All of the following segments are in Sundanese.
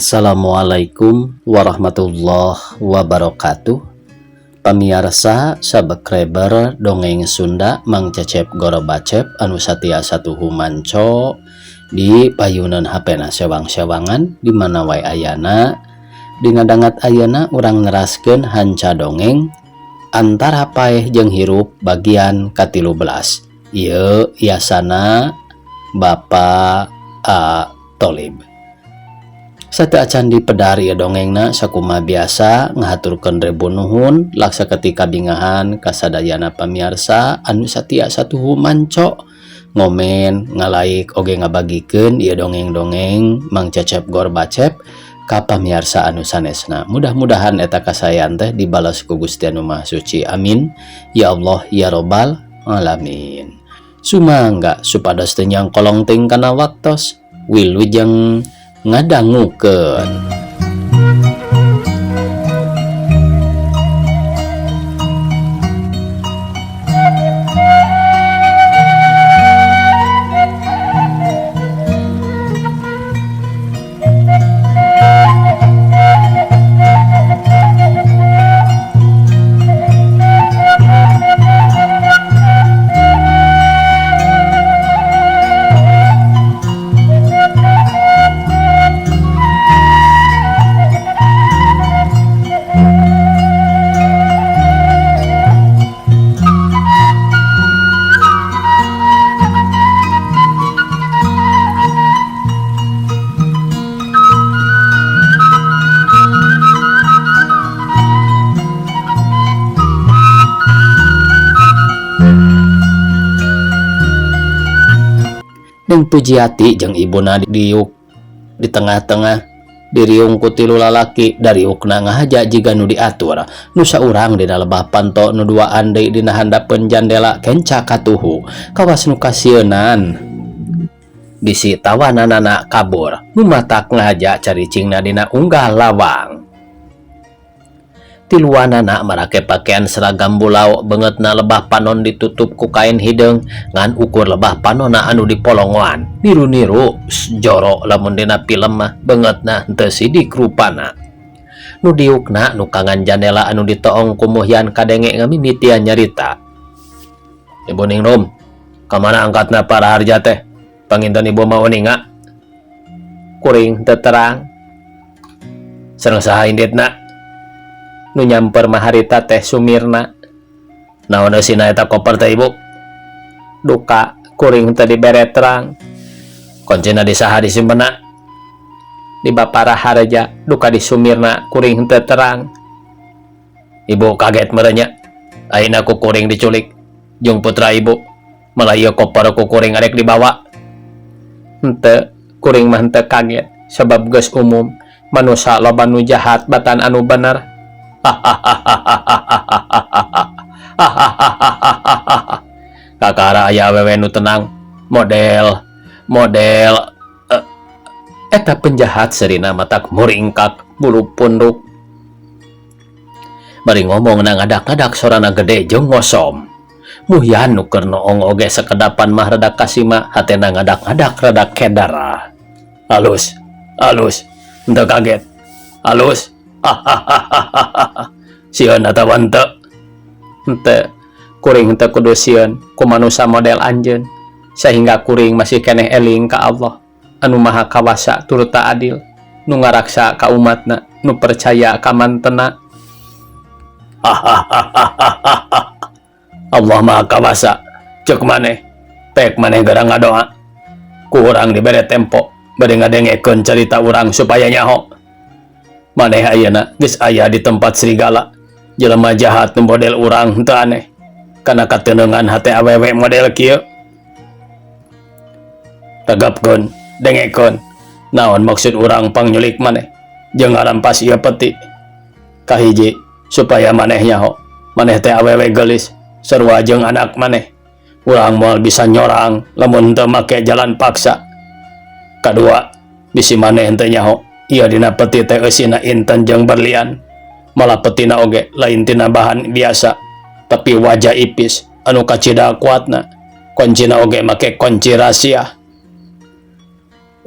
Assalamualaikum warahmatullahi wabarakatuh. Pamirsa subscriber dongeng Sunda Mang Cecep Gorobacep anu satia satuhu manco di payunan HP sewang-sewangan di mana wae ayana dingadangat ayana urang neraskeun hanca dongeng antara paeh jeung hirup bagian ka-13. Ieu yasana Bapak A. Tholib. Sate acan di pedari ya dongengna sakuma biasa ngahaturkeun rebu nuhun laksa ketika bingahan kasadayana pamirsa anu satia satuhu manco ngomen ngalaik oge ngabagikeun ieu dongeng-dongeng Mang Cecep Gorobacep ka pamirsa anu sanesna. Mudah-mudahan eta kasayan teh dibalas ku Gusti Anu Maha Suci. Amin ya Allah ya Rabbal alamin. Sumangga supados teu nyang kolong ting kana waktos wilujeng ngadangukeun. Deng Pujiati jeung ibuna diuk di tengah-tengah diriung ku tilu lalaki dariukna ngahaja jiga nu diatur nu saurang dina lebah panto nu duaan deui dina handapeun jandela kenca katuhu kawas nu kasieunan bisi tawananana kabur nu matak ngahaja caricingna dina unggah lawang. Tiluanana marake pakaian seragam bulau beungeutna lebah panon ditutup ku kain hideung ngan ukur lebah panonna anu dipolongoan niru-niru joro lamun dina film mah beungeutna henteu sidik rupana. Nu diukna nu kangan jandela anu ditoong ku muhyan kadenge ngamimitian nyarita. Ibu Ningrum, kamana angkatna para harja teh? Panginten ibu mau ninga? Kuring teu terang. Sareng saha inditna? Nu nyamper maharita teh Sumirna. Naon eusina eta koper teh ibu? Duka kuring teh dibere terang. Koncina di saha disimpena? Di Bapara Harja. Duka di Sumirna kuring teu terang. Ibu kaget merenya. Ayeuna ku kuring diculik jeung putra ibu. Malah ieu koper ku kuring arek dibawa. Henteu, kuring mah henteu kaget sabab geus umum manusa loba nu jahat batan anu bener. Kakara aya awewe nu tenang model eta penjahat serina matak muringkak bulu punduk bari ngomong na ngadak-ngadak sorana gede jeung ngosom. Muhyan nu keur noong oge sakedapan mah rada kasima hatena ngadak-ngadak rada kedara. Halus henteu kaget halus. Sieun atawa henteu? Henteu, kuring henteu kudu sieun ku manusia model anjeun sehingga kuring masih keneh eling ka Allah anu maha kawasa turut adil nu ngaraksa ka umatna nu percaya ka mantena. Allah maha kawasa ceuk maneh pek maneh gara ngadoa ku urang dibere tempo bade ngadengekeun cerita urang supaya nyaho. Maneh ayeuna geus aya di tempat serigala jelema jahat nu model urang henteu aneh kana kateunengan hate awewe model kieu. Tagapkeun dengekeun naon maksud urang pangnyulik maneh jeung ngarampas ieu peti. Kahiji supaya maneh nyaho maneh teh awewe geulis sarua jeung anak maneh urang moal bisa nyorang lamun teu make jalan paksa. Kadua bisi maneh henteu nyaho ieu dina peti teh eusina inten jeung berlian, malah petina oge lain tina bahan biasa tapi wajah ipis anu kacida kuatna kuncina oge make kunci rahasia.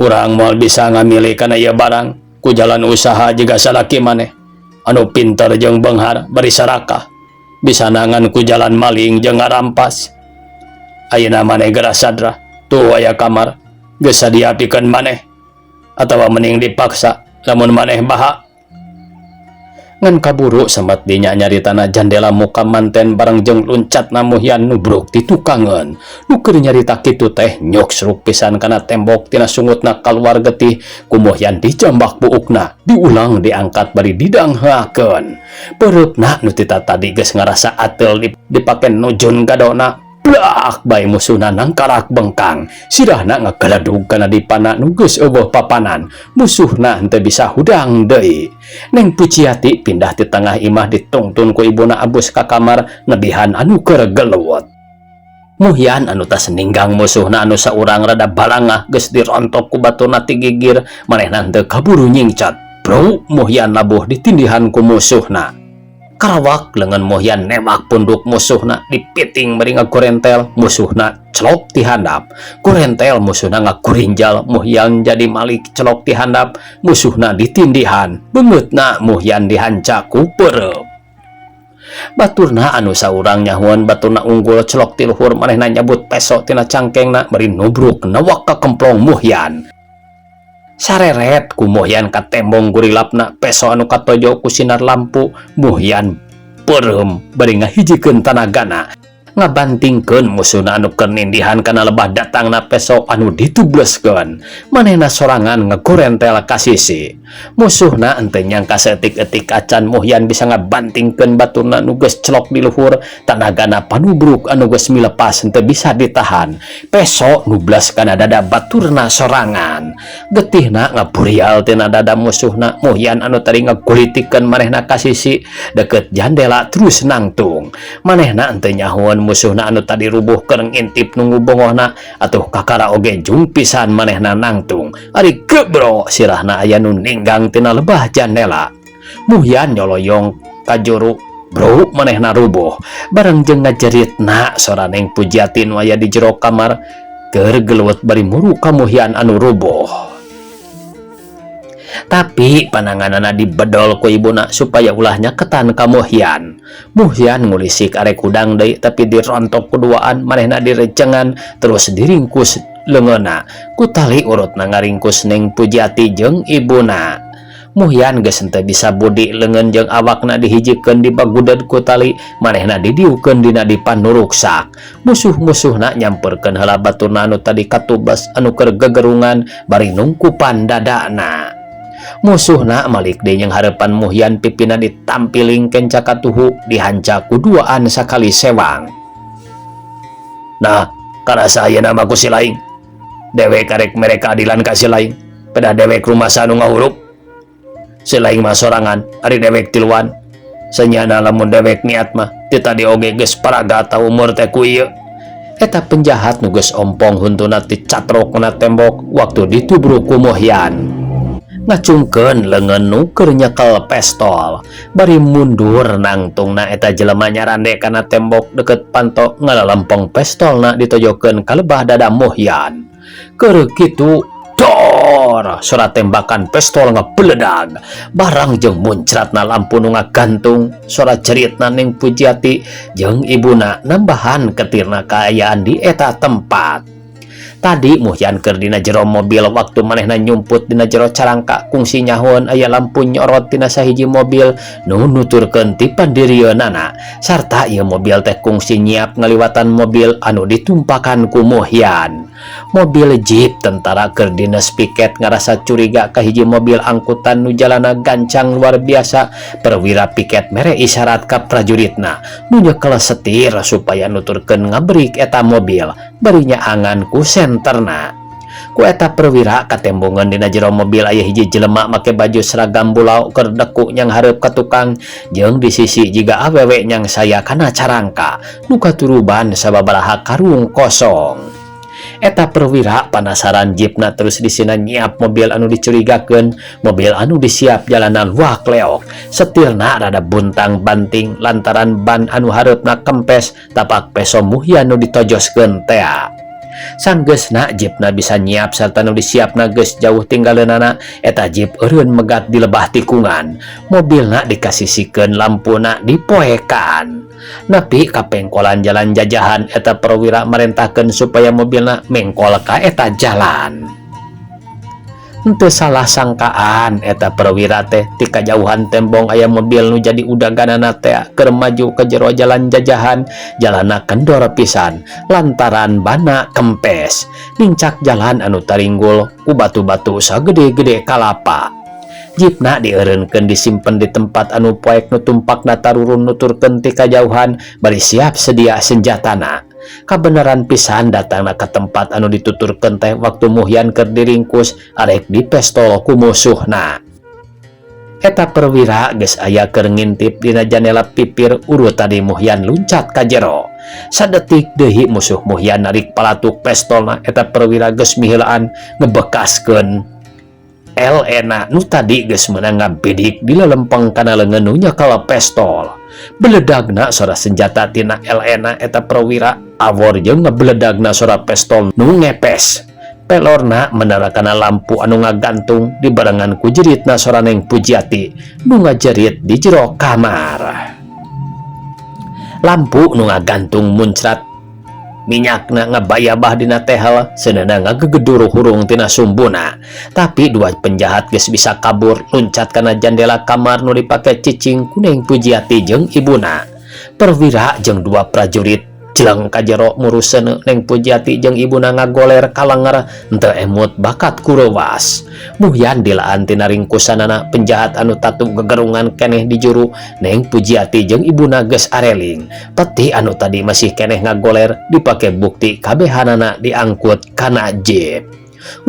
Urang moal bisa ngamili kana ieu barang ku jalan usaha juga salaki maneh anu pinter jeung beunghar bari sarakah bisa nangan ku jalan maling jeung ngarampas. Ayeuna maneh geura sadra tuh aya kamar geus sadia pikeun maneh atawa mending dipaksa lamun maneh baha. Ngan kaburu sempat dinya nyaritana jandela muka manten bareng jeung luncatna Muhyan nubruk ti tukangan. Nu keur nyarita kitu teh nyok seruk pisan kana tembok tina sungutna kaluar getih ku Muhyan dijambak buukna diulang diangkat bari didanghakeun. Pereupna nu tadi geus ngarasa atel dipake nujun gadona blak bae musuhna nangkarak bengkang sirahna ngageledug kana dipana nu geus eueuh papanan musuhna henteu bisa hudang deui. Neng Pujiati pindah di tengah imah ditungtun ku ibuna abus ka kamar nebihan anu keur gelewet. Muhyan anu tas ninggang musuhna anu saurang rada balangah geus dirontok ku baturna ti gigir manehna henteu kaburu nyingcat. Bro, Muhyan labuh ditindihan ku musuhna. Karawak lengan Muhyan nembak punduk musuhna dipiting beri ngagorentel musuhna celok ti handap. Gorentel musuhna ngakurinjal Muhyan jadi malik celok ti handap musuhna ditindihan. Beungeutna Muhyan dihancak ku peureup. Baturna anu saurang nyahuan baturna unggul celok ti luhur manehna nyabut peso tina cangkengna beri nubruk nawak ka kemplong Muhyan. Sareret ku Muhyan ka tembong gurilapna peso anu katojo ku sinar lampu. Muhyan peureum bari ngahijikeun tanagana ngabantingkeun musuhna anu keur nindihan kana lebah datangna peso anu ditubleskeun. Manehna sorangan ngagorentel ka sisi. Musuhna henteu nyangka saeutik-eutik acan Muhyan bisa ngabantingkeun baturna nu geus celok di luhur. Tanagana panubruk anu geus milepas henteu bisa ditahan. Peso nublas kana dada baturna sorangan. Getihna ngaburial tina dada musuhna. Muhyan anu tadi ngagulitikeun manehna ka sisi deket jandela terus nangtung. Manehna henteu nyahoan musuhna anu tadi rubuh keur ngintip nunggu bongohna atuh kakara oge jung pisan manehna nangtung. Ari gebro sirahna aya nu ninggang tina lebah jandela. Muhyan nyoloyong ka juru. Bro, manehna rubuh bareng jeung ngajeritna sora Neng Pujiati nu aya di jero kamar keur gelewet bari muru ka Muhyan anu rubuh. Tapi pananganana dibedol ku ibuna supaya ulahnya ketan ka Muhyan. Muhyan ngulisik arek hudang deui tapi dirontok kuduaan manehna direcengan terus diringkus leungeunna ku tali urutna ngaringkus Neng Pujiati jeung ibuna. Muhyan geus henteu bisa budi leungeun jeung awakna dihijikeun dibaguded ku tali manehna didiukeun dina dipan nu ruksak. Musuh-musuhna nyamperkeun heula baturna anu tadi katubas anu keur gegerungan bari nungkupan dadana. Musuhna malik deui yang harapan Muhyan pipina ditampiling kenca katuhu dihancak ku duaan sakali sewang. Nah, karasa ayeuna mah ku si Laing. Dewek karek mereka adilan ka si Laing. Pada dewek rumah sanu ngahurup. Si Laing mah sorangan, ari dewek tiluan. Senyana lamun dewek niat mah ti tadi oge geus paraga ta umur teh ku ieu. Eta penjahat nu geus ompong huntuna ti catrokna tembok waktu ditubruk ku Muhyan. Ngacungkeun leungeun nu keur nyekel pestol bari mundur nangtungna eta jelema nyarande kana tembok deket panto ngalalempong pestolna ditojokeun ka lebah dada Muhyan. Keur kitu dor surat tembakan pestol ngapeledag barang jeung muncratna lampu nu ngagantung suara ceritna Neng Pujiati jeung ibuna nambahan ketirna kaayaan di eta tempat. Tadi Muhyan keur dina jero mobil waktu manehna nyumput dina jero carangka kungsi nyahoan aya lampu nyorot tina sahiji mobil nu nuturkeun ti pandirieunana sarta ieu mobil teh kungsi nyiap ngaliwatan mobil anu ditumpakan ku Muhyan. Mobil jeep tentara keur dinas piket ngarasa curiga ka hiji mobil angkutan nu jalana gancang luar biasa. Perwira piket mere isyarat ka prajuritna nu nyekel setir supaya nuturkeun ngabrik eta mobil barinya angan ku senterna. Ku eta perwira katembongan dina jero mobil aya hiji jelema make baju seragam bulau keur deku nyang hareup ka tukang jeung di sisi jiga awewe nyang saya kana carangka nu katuruban sababaraha karung kosong. Eta perwira panasaran jeepna terus disina nyiap mobil anu dicurigakeun, mobil anu disiap jalanan luak leok. Setirna rada buntang banting lantaran ban anu hareupna kempes tapak peso Muhyan nu ditojoskeun tea. Sanggeusna jeepna bisa nyiap sarta nu disiapna geus jauh tinggalenana eta jeep eureun megat di lebah tikungan. Mobilna dikasisikeun lampuna dipoekan. Nepi ka pengkolan jalan jajahan eta perwira marentahkeun supaya mobilna mengkol ka eta jalan. Henteu salah sangkaan eta perwira teh ti kajauhan tembong aya mobil nu jadi udaganana teh keur maju ke jero jalan jajahan. Jalanna kendor pisan lantaran bana kempes, nincak jalan anu taringgul ku batu-batu sagede-gede kalapa. Jeepna dieureunkeun disimpen di tempat anu poek nu tumpakna tarurun nuturkeun ti kajauhan bari siap sedia senjatana. Kabeneran pisan datangna ke tempat anu dituturkeun teh waktu Muhyan keur diringkus arek dipestol ku musuhna. Eta perwira geus aya keur ngintip dina janela pipir urut tadi Muhyan luncat ka jero. Sadetik deui musuh Muhyan narik palatuk pestolna eta perwira geus mihilaan ngebekaskeun Elena nu tadi geus meunang ngabidik di lelempeng kana leungeun nu nyakala pestol. Beledagna sora senjata tina Elena eta perwira awor jeung ngabeledagna sora pestol nu ngepes. Pelorna menerakana lampu anu ngagantung dibarengan ku jeritna sora Neng Pujiati nu ngajerit di jero kamar. Lampu nu ngagantung muncrat minyakna ngabayabah dina tehel seunana ngagegedur hurung tina sumbuna. Tapi dua penjahat geus bisa kabur luncat kana jendela kamar nu dipake cicing ku Neng Pujiati jeung ibuna. Perwira jeung dua prajurit jeleng ka jero muruseun Neng Pujiati jeung ibuna ngagoler kalanger henteu emut bakat kurewas. Muhyan dilaan tina ringkusanana penjahat anu tatu gegerungan keneh di juru. Neng Pujiati jeung ibuna geus areling. Peti anu tadi masih keneh ngagoler dipake bukti kabehanana diangkut kana jeep.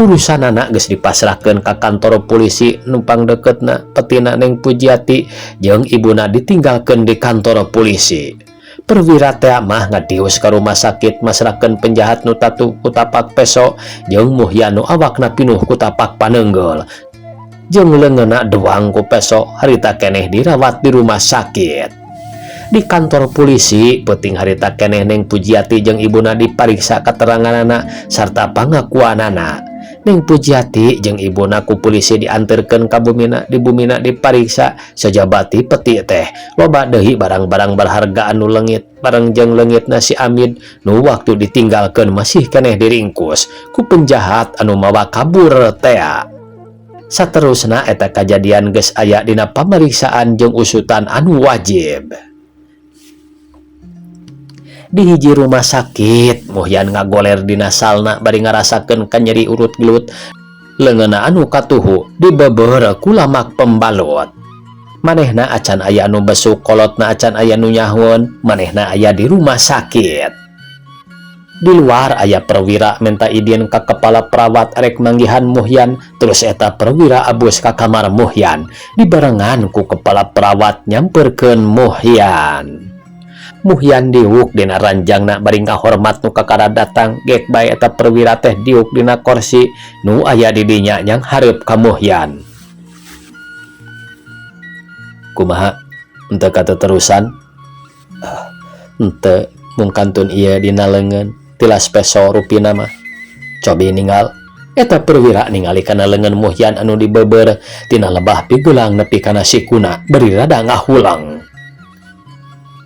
Urusanana geus dipasrahkeun ka kantor polisi numpang deketna. Petina Neng Pujiati jeung ibuna ditinggalkeun di kantor polisi. Perwira teh mah ngadius ka rumah sakit masrahkeun penjahat nu tatu ku tapak peso jeung Muhyan nu awakna pinuh ku tapak paneunggel jeung leungeunna doang ku peso harita keneh dirawat di rumah sakit. Di kantor polisi peuting harita keneh Neng Pujiati jeung ibuna dipariksa kateranganana sarta pangakuanana. Neng Pujiati jeung ibuna ku polisi dianterkeun ka bumina. Di bumina dipariksa sajabati peti teh loba deui barang-barang berharga anu leungit bareng jeung leungitna si Amid nu waktu ditinggalkeun masih keneh diringkus ku penjahat anu mawa kabur teh. Saterusna eta kajadian geus aya dina pameriksaan jeung usutan anu wajib. Di hiji rumah sakit Muhyan ngagoler dina salna bari ngarasakeun kanyeri urut gelut leungeunna anu katuhu dibeubeur ku lamak pembalut. Manehna acan aya anu besuk kolotna acan aya nu nyahun. Manehna aya di rumah sakit. Di luar aya perwira minta idin ka kepala perawat arek manggihan Muhyan. Terus eta perwira abus ka kamar Muhyan dibarengan ku kepala perawat nyamperkeun Muhyan. Muhyan diuk dina ranjangna bari ngahormat nu kakara datang. Gek bae eta perwira teh diuk dina kursi nu aya di dinya nyang hareup ka Muhyan. Kumaha? Henteu kateterusan? Henteu, mung kantun ieu dina leungeun tilas peso rupina mah. Cobi ninggal. Eta perwira ningali kana leungeun Muhyan anu dibeubeur tina lebah pigulang nepi kana sikuna beri rada ngahulang.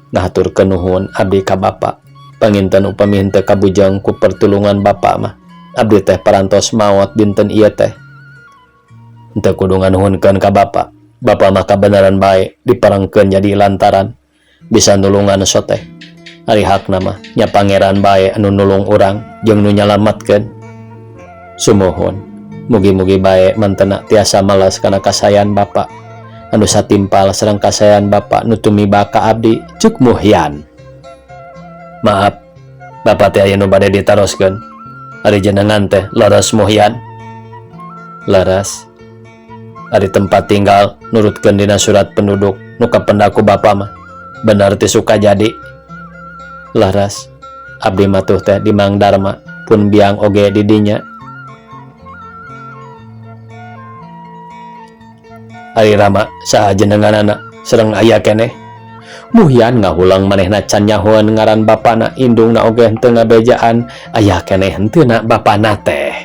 Ngahaturkeun nuhun abdi ka Bapa. Panginten upami henteu kabujang ku pertulungan Bapa mah abdi teh parantos maot dinten ieu teh. Henteu kudu nganuhunkeun ka Bapa. Bapa mah kabeneran bae diparengkeun jadi lantaran bisa nulungan so teh. Ari hakna mah nya pangeran bae anu nulung urang jeung nu nyalametkeun. Sumuhun mugi-mugi bae mantena tiasa malas kana kasayan Bapa anu satimpal sareng kasayan Bapa nu tumiba ka abdi. Cuk Muhyan. Maaf, Bapa teh aya nu bade ditaroskeun. Ari jenengan teh leres Muhyan? Leres. Ari tempat tinggal nurutkeun dina surat penduduk nu kapenda ku Bapa mah bener ti suka jadi. Leres. Abdi matuh teh di Mang Darma pun biang oge di dinya. Ari Rama saha jenenganana sareng aya keneh? Muhyan ngahulang manehna can nyahoan ngaran bapana, indungna oge henteu ngabejaan aya keneh henteuna bapana teh.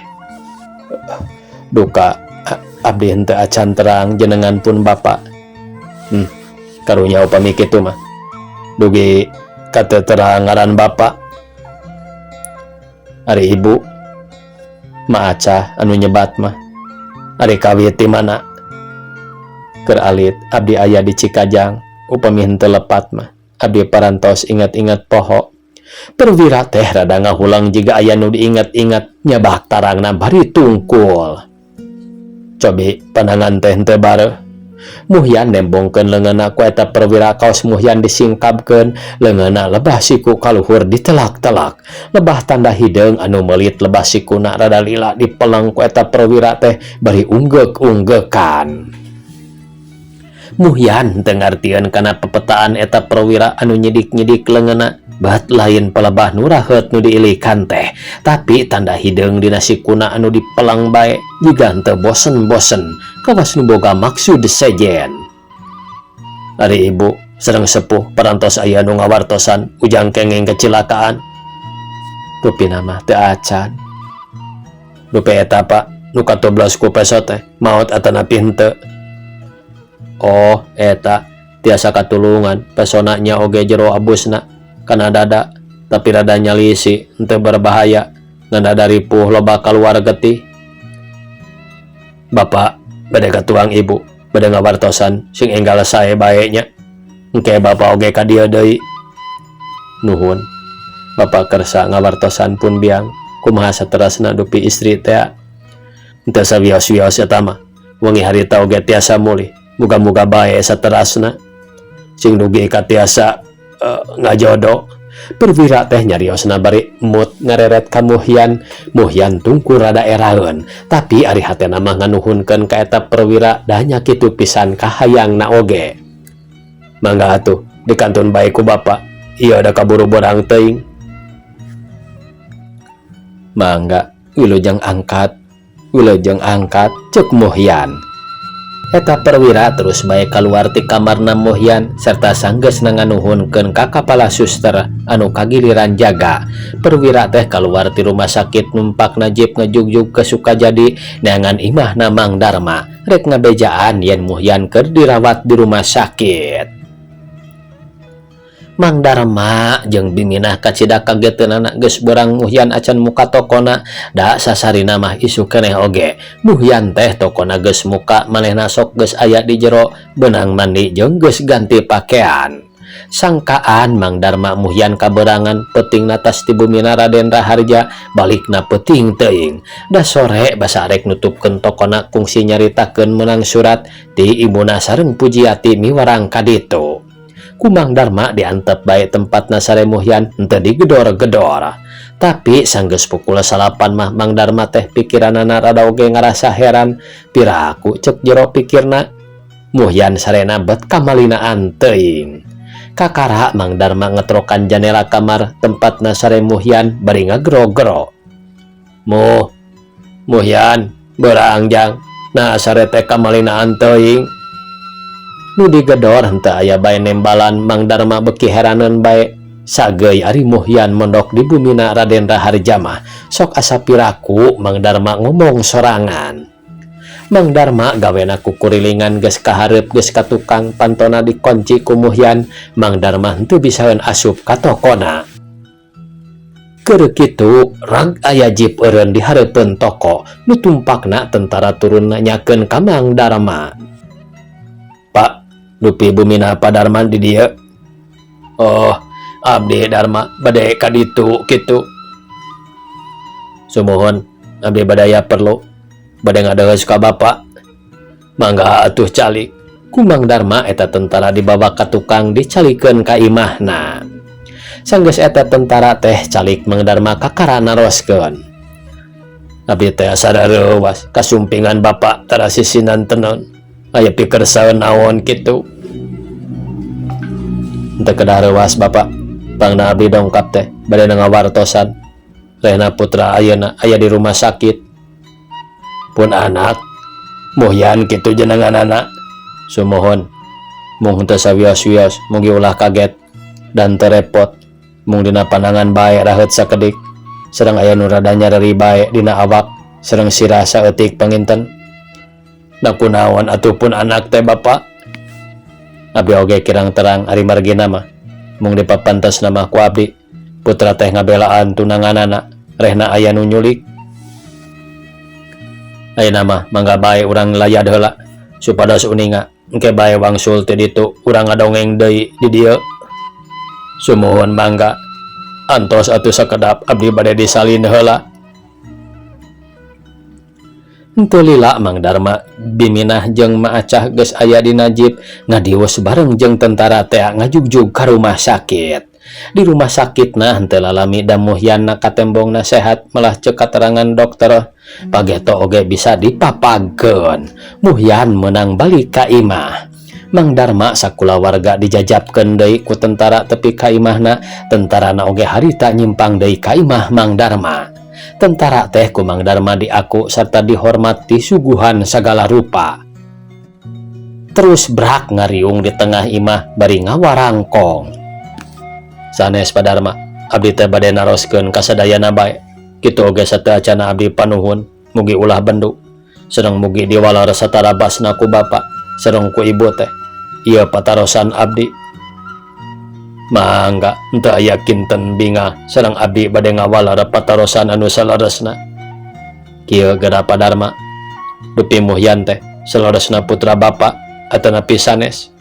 Duka abdi henteu acan terang jenengan pun bapa. Karunya upami kitu mah dugi kateu terang ngaran bapa. Ari ibu maaca anu nyebat mah ari kawit di mana? Keur alit abdi aya di Cikajang, upami henteu lepat mah abdi parantos ingat-ingat poho. Perwira teh rada ngahulang jiga aya nu diingat-ingat nyabak tarangna bari tungkul. Cobi pandangan teh henteu bareuh. Muhyan nembongkeun leungeunna ku eta perwira kaos Muhyan disingkabkeun, leungeunna lebah siku kaluhur ditelak-telak. Lebah tanda hideung anu meulit lebah sikuna rada lila dipeleng ku eta perwira teh bari unggek-unggekan. Muhyan teu ngartieun kana pepetaan eta perwira anu nyidik-nyidik leungeunna, bat lain pelebah nu raheut nu diilikan teh, tapi tanda hideung dina sikuna anu dipeleng bae jiga henteu bosen-bosen, kawas nu boga maksud sejen. Ari ibu sareng sepuh parantos aya nu ngawartosan ujang kenging kecelakaan. Rupina mah teu acan. Rupi eta Pak nu katoblos ku peso teh maot atanapi henteu. Oh eta tiasa katulungan pesona nya oge jero abusna kana dada, tapi rada nyalisi henteu berbahaya ngan dada ripuh loba kaluar getih. Bapak bade katuang ibu bade ngawartosan sing enggal sae bae nya. Engke bapak oge ka dieu deui. Nuhun. Bapak kersa ngawartosan pun biang kumaha saterasna dupi istri teh. Henteu sawios-wios eta mah. Wengi harita oge tiasa mulih. Muga-muga bae saterasna. Sing dugi ka tiasa ngajodo. Perwira teh nyariosna bari emut ngareret ka Muhyan. Muhyan tungku rada eraeun, tapi ari hatena mah nganuhunkeun ka eta perwira da nya kitu pisan kahayangna oge. Mangga atuh dikantun bae ku bapak. Ieu da kaburu borang teuing. Mangga wilujeng angkat cek Muhyan. Eta perwira terus bae kaluar ti kamarna Muhyan serta sanggeus nganuhunkeun ka kapala suster anu kagiliran jaga. Perwira teh kaluar ti rumah sakit numpak najib ngejugjug ke Sukajadi neangan imahna Mang Darma rek ngabejaan yen Muhyan keur dirawat di rumah sakit. Mang Darma jeung biminah kacida kageteunana geus beurang Muhyan acan muka tokona, da sasarina mah isu keneh oge. Muhyan teh tokona geus muka manehna sok geus aya di jero, beunang mandi jeung geus ganti pakaian. Sangkaan Mang Darma Muhyan kaberangan peuting natas ti bumina Raden Raharja, balikna peuting teuing. Da sore basa arek nutupkeun tokona kungsi nyaritakeun meunang surat ti ibuna sareng Pujiati miwarang ka ditu. Ku Mang Darma diantep bae tempatna sare Muhyan henteu digedor-gedor. Tapi sanggeus pukul 8 mah Mang Darma teh pikiranana rada oge ngarasa heran. Piraku cek jero pikirna Muhyan sarena bet kamalinaan teuing. Kakara Mang Darma ngetrokan jendela kamar tempatna sare Muhyan bari ngagero-gero. Muhyan beurang jang nah sare teh kamalinaan teuing. Nu digedor henteu aya bae nembalan. Mang Darma beuki heraneun bae sageuy ari Muhyan mondok di bumina Raden Raharja mah sok asa piraku Mang Darma ngomong sorangan. Mang Darma gawena kukurilingan geus kahareup geus ka tukang pantona dikunci ku Muhyan. Mang Darma henteu bisaeun asup ka tokona. Keur kitu rag aya jip eureun di hareupeun toko nu tumpakna tentara turun nanyakeun ka Mang Darma. Pak, dupi bumina Pak Darman di dieu. Oh, abdi Darma bade ka ditu kitu. Sumuhun, abdi badaya perlu bade ngadeus ka bapak. Mangga atuh calik. Ku Mang Darma eta tentara dibawa ka tukang dicalikeun ka imahna. Sanggeus eta tentara teh calik Mang Darma ka karanaroskeun. Abdi teh sadareuwas kasumpingan bapak tara sisinan tenon. Aya pikir saeun naon kitu. Henteu kedah reuwas bapak. Pangna abdi dongkap teh bade ngawartosan. Rehna putra ayeuna aya di rumah sakit. Pun anak Muhyan kitu jenenganana. Sumuhun. Mung teu sawios-wios mugi ulah kaget dan terepot mung dina pandangan bae raheut sakedik sareng aya nu rada nyareri bae dina awak sareng sirah saeutik panginten. Da kunaon atuh pun anak teh Bapa? Abdi oge kirang terang ari margina mah mung dipapantos nama ku abdi putra teh ngabelaan tunanganana rehna aya nu nyulik. Ayeuna mah mangga bae urang layad heula supados uninga engke bae wangsul ti ditu urang ngadongeng deui di dieu. Sumuhun mangga antos atuh sakedap abdi bade disalin heula. Henteu lila Mang Darma biminah jeung Ma Acah geus aya dina jeep ngadius bareng jeung tentara teh ngajugjug ka rumah sakit. Di rumah sakitna henteu lalami da Muhyanna katembongna sehat melah ceuk katerangan dokter pageto oge bisa dipapagkeun. Muhyan meunang balik ka imah. Mang Darma sakula warga dijajabkeun deui ku tentara tepi ka imahna. Tentarana oge harita nyimpang deui ka imah Mang Darma. Tentara teh ku Mang Darma diaku sarta dihormati suguhan sagala rupa. Terus brak ngariung di tengah imah bari ngawarangkong. Sanes Padarma, abdi teh bade naroskeun kasadayana bae. Kitu oge sateacana abdi panuhun mugi ulah bendu. Sareng mugi diwalar satara basna ku bapa sareng ku ibu teh. Ieu patarosan abdi. Mangga henteu aya kinten bingah sareng abdi bade ngawalar patarosan anu salaresna. Kieu geura Padarma. Dupi Muhyan teh salaresna putra bapa atanapi sanes.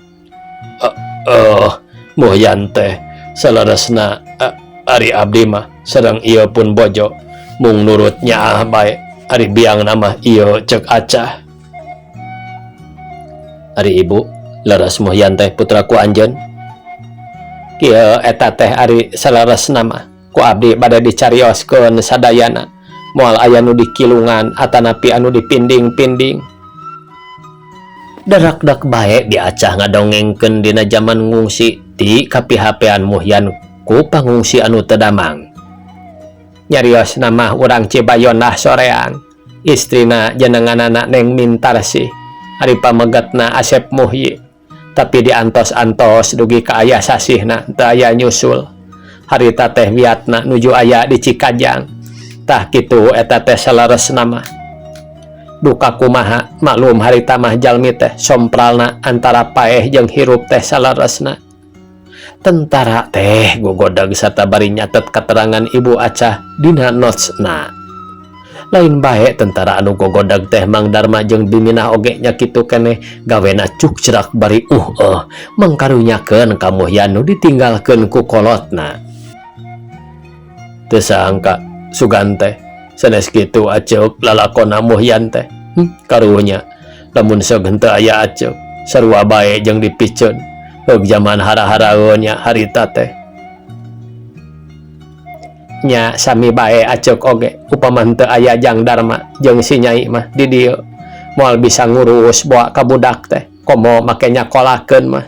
Muhyan teh salaresna ari abdi mah sareng ieu pun bojo mung nurut nyaah bae. Ari biang nama ieu ceuk Acah. Ari ibu leres Muhyan teh putraku anjeun. Kieu eta teh ari salaresna mah ku abdi bade dicarioskeun sadayana moal aya nu dikilungan atanapi anu dipinding-pinding. Darak-dak bae di Acah ngadongengkeun dina zaman ngungsi ti kapihapean Muhyan ku pangungsi anu teu damang. Nyariosna mah urang Cibayonah soreang. Istrina jenenganana Neng Mintarsih. Ari pamegetna Asep Muhyi. Tapi diantos-antos dugi ka aya sasihna teu aya nyusul. Harita teh wiatna nuju aya di Cikajang. Tah kitu eta teh salaresna mah. Duka kumaha maklum harita mah jalmi teh sompralna antara paeh jeung hirup teh salaresna. Tentara teh gogodeg sarta bari nyatet katerangan Ibu Acah dina notesna. Lain bae tentara anu gogodeg teh Mang Darma jeung biminah oge nya kitu keneh gawena cuk cerak bari mangkarunyakeun ka Muhyan nu ditinggalkeun ku kolotna. Teu saangka sugan teh sanes kitu aceuk lalakonna Muhyan teh. Karunya lamun sok henteu aya aceuk sarua bae jeung dipiceun heug zaman hara-haraeun nya harita teh. Nya sami bae aceuk oge upama henteu aya Jang Darma jeung si Nyai mah di dieu moal bisa ngurus boa ka budak teh komo make nyakolakeun mah.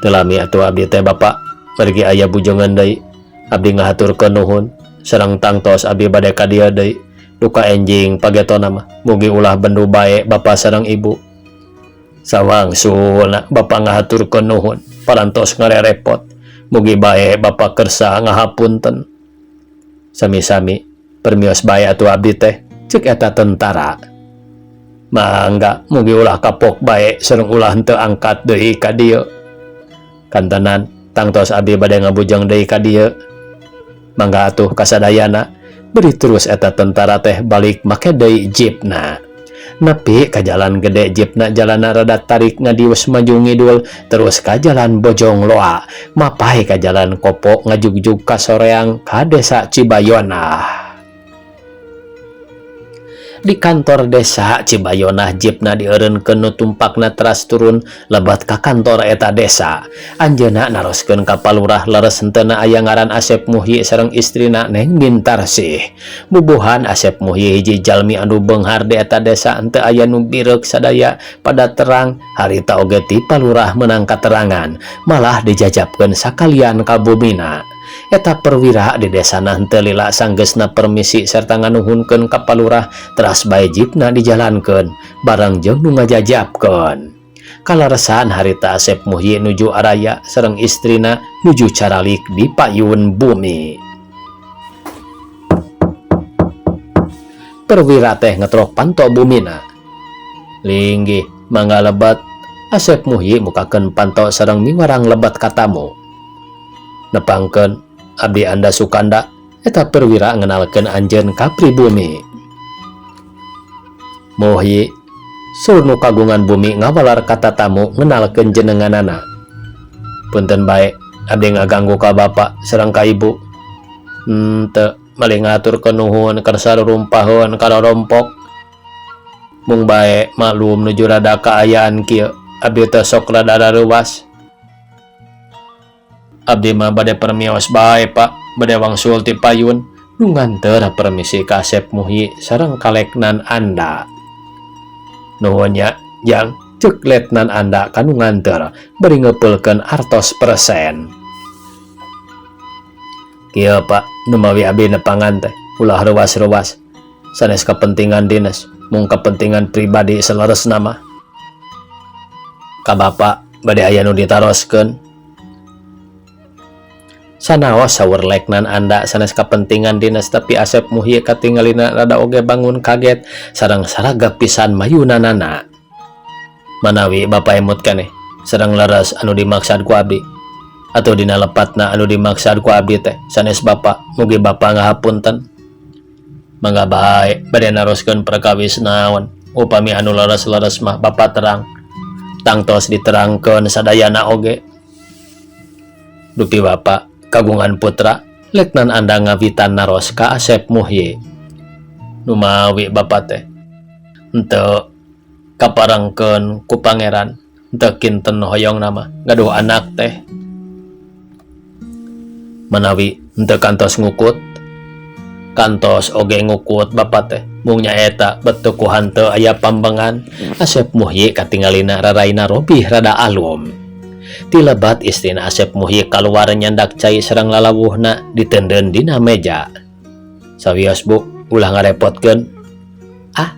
Teu lami atuh abdi teh Bapa mergi aya bujongan deui abdi ngahaturkeun nuhun sareng tangtos abdi bade ka dieu deui duka enjing pagetona mah mugi ulah bendu bae Bapa sareng Ibu. Sawangsulna Bapa ngahaturkeun nuhun parantos ngarerepot. Mugi bae Bapa kersa ngahapunten. Sami-sami permios bae atuh abdi teh ceuk eta tentara. Mangga mugi ulah kapok bae sareng ulah henteu angkat deui ka dieu. Kantenan tangtos abdi bade ngabujang deui ka dieu. Mangga atuh kasadayana beri terus eta tentara teh balik make deui jeepna. Nepi ka jalan gede jeepna jalana rada tarik ngadius maju ngidul terus ka jalan Bojong Loa mapai ka jalan Kopo ngajugjug ka soreang ka desa Cibayonah. Di kantor desa Cibayonah jeepna dieureunkeun nu tumpakna teras turun lebat ka kantor eta desa. Anjeunna naroskeun ka palurah leres henteuna aya ngaran Asep Muhyi sareng istrina Neng Mintarsih. Bubuhan Asep Muhyi hiji jalmi anu beunghar di eta desa henteu aya nu bireuk sadaya pada terang. Harita oge ti palurah meunang katerangan malah dijajabkeun sakalian ka bumina. Eta perwira di desana henteu lila sanggeusna permisi serta nganuhunkeun ka palurah teras bae jipna dijalankeun bareng jeung nu ngajajabkeun. Kalaresan harita Asep Muhyi nuju araya sareng istrina nuju caralik di payun bumi. Perwira teh ngetrok panto bumina. Linggih mangga lebat. Asep Muhyi mukakeun panto sareng miwarang lebat katamu. Nepangkeun abdi anda Sukanda. Eta perwira ngenalkeun anjeun ka pribumi. Muhyi sur nu kagungan bumi ngawalar kata tamu ngenalkeun jenenganana. Punten bae abdi ngaganggu ka bapak sareng ka ibu. Teu meuli ngaturkeun nuhun keur sarurumpaheun karorompok. Mung bae maklum nuju rada kaayaan kieu. Abdi teh sok rada ruwas. Abdi mah bade permios bae Pak, bade wangsul ti payun. Nu nganteur permisi ka Asep Muhyi sareng ka Letnan Anda. Nuhun nya, Jang, ceuk Letnan Anda kanu nganteur bari ngeupulkeun artos persen. Kieu Pak, nu mawi abdi nepangan teh ulah ruwas-ruwas. Sanes kepentingan dinas, mung kepentingan pribadi saleresna mah. Ka bapak bade aya nu ditaroskeun. Sanaos saur Letnan Anda sanes kepentingan dinas tapi Asep Muhyi katingalina rada oge bangun kaget sareng saragap pisan mayunanana. Manawi bapak emut keneh sareng leres anu dimaksad ku abdi atuh dina lepatna anu dimaksad ku abdi teh sanes bapak mugi bapak ngahapunten. Mangga bae bade naroskeun perkawis naon upami anu leres-leres mah bapak terang tangtos diterangkeun sadayana oge. Dupi bapak kagungan putra, Letnan Anda ngawitan naros ka Asep Muhyi. Nu mawi bapak teh henteu kaparengkeun ku pangeran, henteu kinten hoyong nama gaduh anak teh. Manawi henteu kantos ngukut, kantos oge ngukut bapak teh mung nyaeta betu ku hanteu aya pambengan. Asep Muhyi katingalina raraina robih rada alum. Ti lebat istrina Asep Muhyi kaluar nyandak cai sareng lalawuhna diteudeun dina meja. Sawios Bu, ulah ngarepotkeun.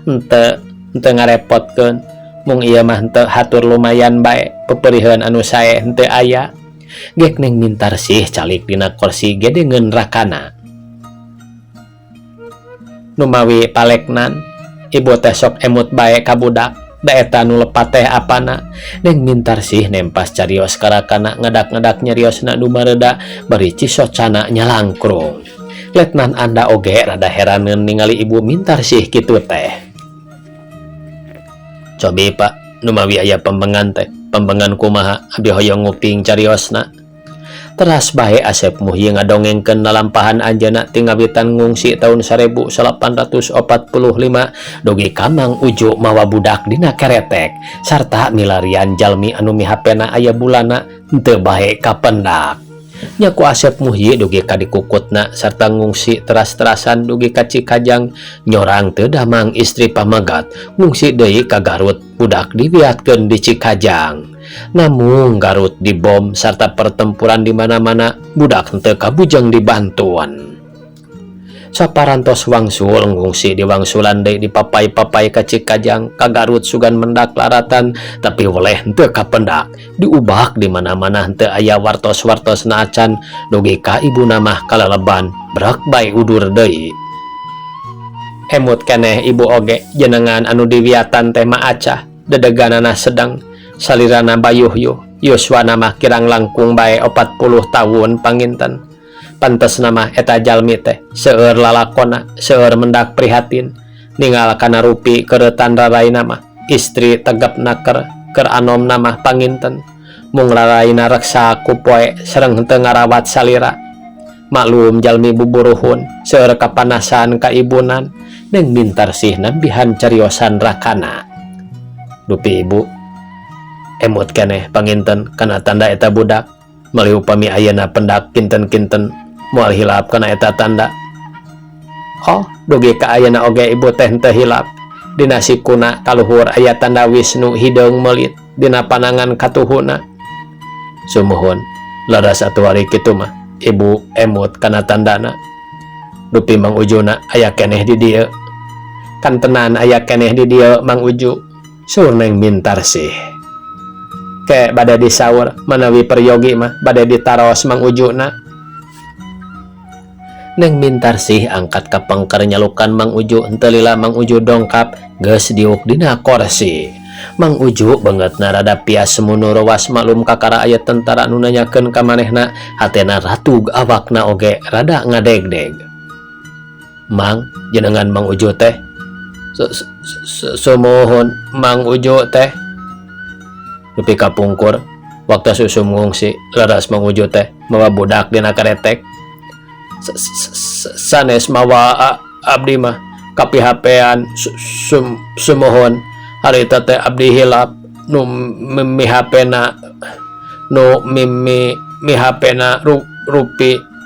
Henteu ngarepotkeun. Mung ieu mah henteu hatur lumayan bae, peperiheuan anu sae henteu aya. Gek neng mintarsih calik dina kursi gedengeun rakana. Nu mawi Palegnan, ibu teh sok emut bae ka budak. Da eta nu lepat teh apana. Neng mintarsih nempas carios karakana ngadak-ngadak nyariosna nu mareda bari cisocana nyalangkrung. Letnan Anda oge rada heraneun ningali ibu mintarsih kitu teh. Cobi Pak, nu mawi aya pembengan teh. Pembengan kumaha abdi hoyong nguping cariosna. Teras bae Asep Muhyi ngadongengkeun lalampahan anjeunna ti ngawitan ngungsi tahun 1845 dogi kamang uju mawa budak dina keretek sarta milarian jalmi anu mihapena aya bulana henteu bae kapendak. Nya ku Asep Muhyi dugi ka dikukutna sarta ngungsi teras-terasan dugi ka Cikajang nyorang teu damang istri pamagat ngungsi deui ka Garut budak diwiatkeun di Cikajang. Namun Garut dibom sarta pertempuran di mana-mana budak henteu kabujang dibantuan. Saparantos wangsul ngungsi di wangsulan deui di papai-papai ka Cikajang ka Garut sugan mendak laratan tapi oleh henteu kapendak diubah di mana-mana henteu aya wartos-wartosna acan dugi ka ibuna mah kaleleban berak bae udur deui. Emut keneh ibu oge jenengan anu diwiatan teh ma acah dedeganana sedang salirana bayuh-yuh yuswana mah kirang langkung bae 40 tahun panginten. Pantes nama eta jalmi teh seueur lalakona seueur mendak prihatin ningal kana rupi keuretan raraina mah istri tegep naker keur anom nama panginten mung raraina reksa ku poe sareng henteu ngarawat salira. Maklum jalmi buburuhun seueur kapanasan ka ibunan neng mintarsih nambihan cariosan rakana. Dupi ibu emut keneh panginten kana tanda eta budak meuli upami ayeuna pendak kinten-kinten moal hilap kana eta tanda. Oh, dugi ka ayeuna oge ibu teh teu hilap dina sikuna kaluhur aya tanda Wisnu hideung melit dina panangan katuhuna. Sumuhun leres atuh ari kitu mah Ibu emut kana tandana. Dupi Mang Uju na aya keneh di dieu. Kan tenan aya keneh di dieu Mang Uju. Sur Neng Mintarsih. Ke bade disaur manawi peryogi mah bade ditaros Mang Uju na. Neng Mintarsih angkat ka pengker nyalukan Mang Uju. Henteu lila Mang Uju dongkap geus diuk dina kursi. Mang Uju beungeutna rada pias semunu rowas maklum kakara aya tentara nu nanyakeun ka manehna. Hatena ratug awakna oge rada ngadegdeg. Mang, jenengan Mang Uju teh. Sumohon Mang Uju teh. Dupi kapungkur waktu susum ngungsi leras Mang Uju teh mawa budak dina karetek. Sanes mawa abdi mah kapihapean sumohon harita teh abdi hilap nu mihapena nu mihapena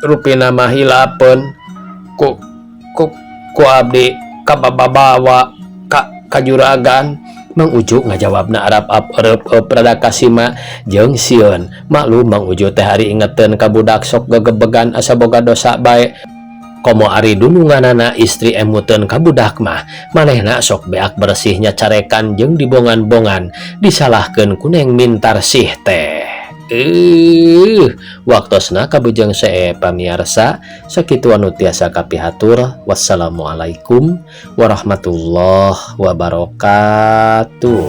rupina mah hilapeun ku abdi kababawa ka juragan. Mang Uju ngajawabna arep rada kasima jeung sieun. Maklum Mang Uju teh hari ingeteun ka budak sok gegebegan asa boga dosa bae. Komo ari dununganana istri emuteun ka budak mah manehna sok beak bersihnya carekan jeung dibongan-bongan disalahkeun ku Neng Mintarsih teh. Waktosna kabujeng see pamiarsa sakitu anu tiasa kapihatur. Wassalamualaikum warahmatullahi wabarakatuh.